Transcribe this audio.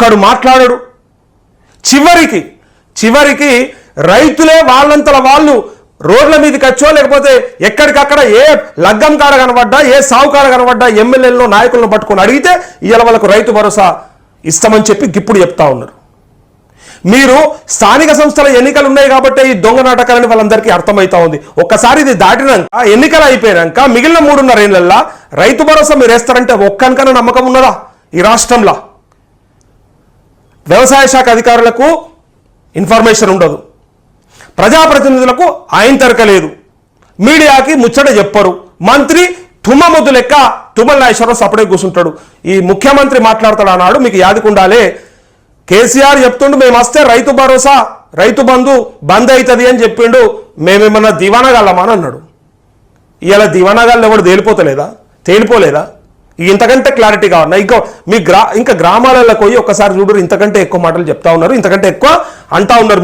ఒక్కడు మాట్లాడడు. చివరికి రైతులే వాళ్ళంతల వాళ్ళు రోడ్ల మీదకి వచ్చో లేకపోతే ఎక్కడికక్కడ ఏ లగ్గం కాడ కనబడ్డా ఏ సావు కాడ కనబడ్డా ఎమ్మెల్యేలను నాయకులను పట్టుకొని అడిగితే ఇవాళ వాళ్ళకు రైతు భరోసా ఇస్తామని చెప్పి ఇప్పుడు చెప్తా ఉన్నారు. మీరు స్థానిక సంస్థల ఎన్నికలు ఉన్నాయి కాబట్టి ఈ దొంగ నాటకాలని వాళ్ళందరికీ అర్థమవుతా ఉంది. ఒక్కసారి ఇది దాటినాక ఎన్నికలు అయిపోయాక మిగిలిన 3.5 ఏళ్ళల్లో రైతు భరోసా మీరు వేస్తారంటే ఒక్కనికన్నా నమ్మకం ఉన్నదా? ఈ రాష్ట్రంలో వ్యవసాయ శాఖ అధికారులకు ఇన్ఫర్మేషన్ ఉండదు, ప్రజాప్రతినిధులకు ఆయన తరకలేదు, మీడియాకి ముచ్చట చెప్పరు, మంత్రి తుమ్మ ముద్దు లెక్క తుమ్మల నాగేశ్వరరావు సపడే కూర్చుంటాడు. ఈ ముఖ్యమంత్రి మాట్లాడతాడు అన్నాడు, మీకు యాదుకుండాలే కేసీఆర్ చెప్తుండు మేము వస్తే రైతు భరోసా రైతు బంధు బంద్ అవుతుంది అని చెప్పిండు, మేమేమన్నా దివానాగాళ్ళమా అని అన్నాడు. ఇవాళ దివానాగాళ్ళు ఎవడు తేలిపోలేదా? ఇంతకంటే క్లారిటీ కావాలన్నా ఇంకా గ్రామాలలో పోయి ఒక్కసారి చూడరు, ఇంతకంటే ఎక్కువ మాటలు చెప్తా ఉన్నారు, ఇంతకంటే ఎక్కువ అంటా ఉన్నారు.